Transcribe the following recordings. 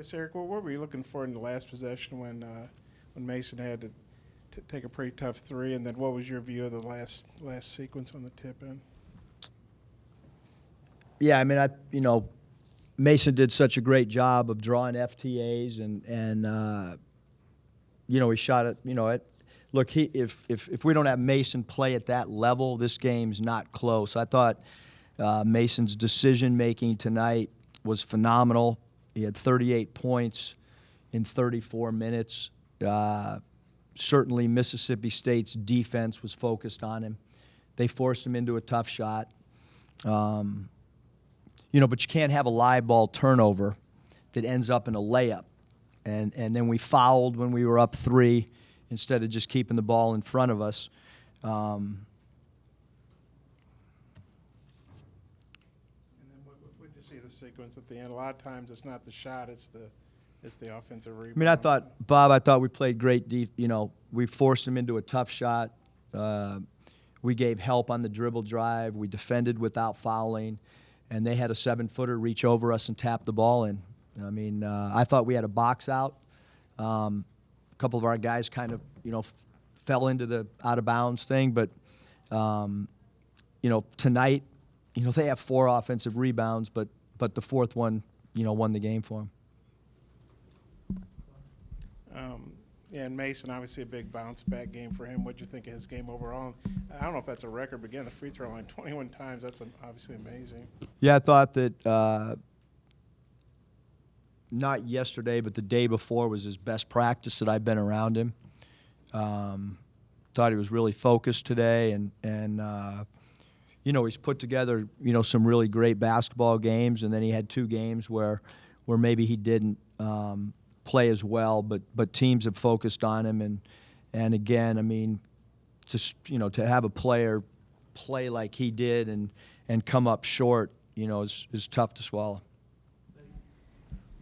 guess, Eric, what were you looking for in the last possession when Mason had to take a pretty tough three, and then what was your view of the last sequence on the tip-in? Yeah, I mean, Mason did such a great job of drawing FTAs, and he shot it. Look, if we don't have Mason play at that level, this game's not close. I thought Mason's decision making tonight was phenomenal. He had 38 points in 34 minutes. Certainly, Mississippi State's defense was focused on him. They forced him into a tough shot. But you can't have a live ball turnover that ends up in a layup. And then we fouled when we were up 3 instead of just keeping the ball in front of us. And then what did you see the sequence at the end? A lot of times it's not the shot, it's the offensive rebound. I mean, I thought we played great we forced him into a tough shot. We gave help on the dribble drive. We defended without fouling. And they had a 7-footer reach over us and tap the ball in. I mean, I thought we had a box out. A couple of our guys kind of, fell into the out-of-bounds thing. But, tonight, they have 4 offensive rebounds, but the fourth one, won the game for them. Yeah, and Mason, obviously a big bounce-back game for him. What do you think of his game overall? I don't know if that's a record, but again, the free throw line 21 times, that's obviously amazing. Yeah, I thought that not yesterday, but the day before was his best practice that I've been around him. Thought he was really focused today, and he's put together, some really great basketball games, and then he had 2 games where maybe he didn't play as well, but teams have focused on him, and again, I mean, just to have a player play like he did and come up short, is tough to swallow.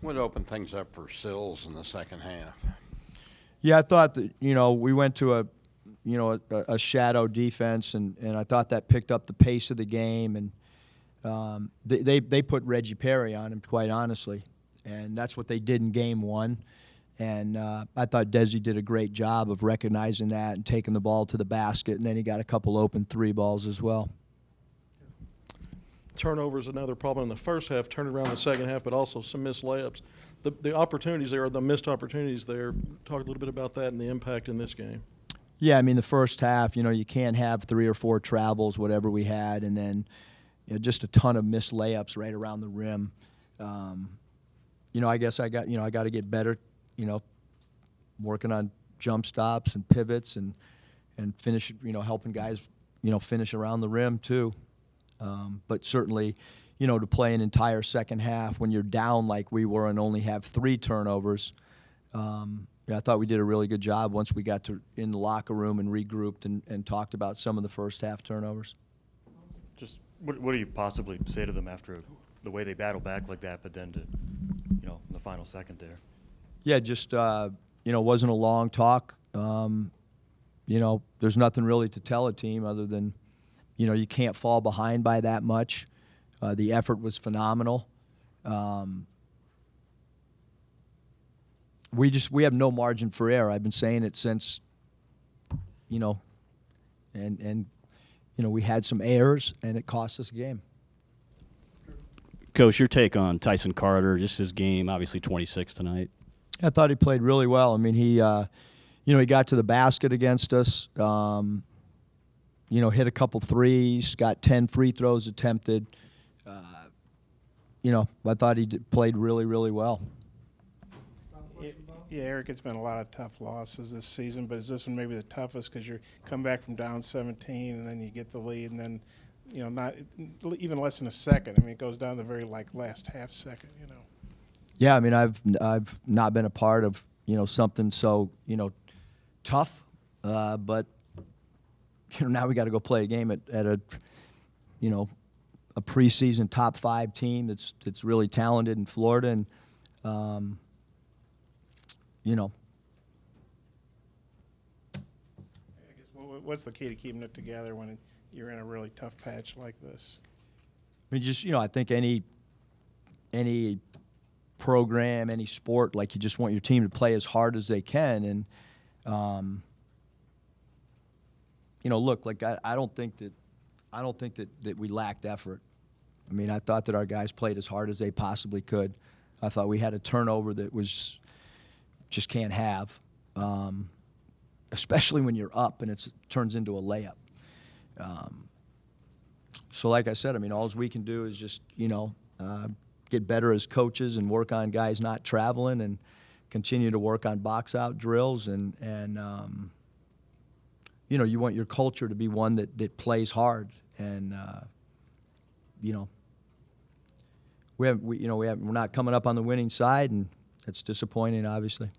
What opened things up for Sills in the second half? Yeah, I thought that we went to a shadow defense, and I thought that picked up the pace of the game, and they put Reggie Perry on him, quite honestly. And that's what they did in game 1. And I thought Desi did a great job of recognizing that and taking the ball to the basket. And then he got a couple open 3 balls as well. Turnovers another problem in the first half, turned around in the second half, but also some missed layups. The opportunities there, or the missed opportunities there, talk a little bit about that and the impact in this game. Yeah, I mean, the first half, you can't have 3 or 4 travels, whatever we had, and then just a ton of missed layups right around the rim. I guess I got to get better, working on jump stops and pivots and finish, helping guys, finish around the rim too. But certainly, to play an entire second half when you're down like we were and only have 3 turnovers, I thought we did a really good job once we got in the locker room and regrouped and talked about some of the first half turnovers. Just what do you possibly say to them after the way they battle back like that, but then to, in the final second there? Yeah, just, wasn't a long talk. There's nothing really to tell a team other than, you can't fall behind by that much. The effort was phenomenal. We have no margin for error. I've been saying it since, and we had some errors, and it cost us a game. Coach, your take on Tyson Carter, just his game, obviously 26 tonight. I thought he played really well. I mean, he got to the basket against us, hit a couple threes, got 10 free throws attempted. I thought he played really, really well. Yeah, Eric, it's been a lot of tough losses this season, but is this one maybe the toughest because you come back from down 17 and then you get the lead and then, not even less than a second. I mean, it goes down to the very last half second, Yeah, I mean, I've not been a part of, something so, tough, but, now we got to go play a game at a, a preseason top 5 team that's really talented in Florida, and, I guess what's the key to keeping it together when you're in a really tough patch like this? I mean, just, I think any program, any sport, like you just want your team to play as hard as they can. And, you know, look, like I don't think that we lacked effort. I mean, I thought that our guys played as hard as they possibly could. I thought we had a turnover that was just can't have, especially when you're up and it turns into a layup. So like I said, I mean, all we can do is just, you know, get better as coaches and work on guys not traveling and continue to work on box out drills and you know, you want your culture to be one that plays hard. And, you know, we're not coming up on the winning side, and it's disappointing, obviously.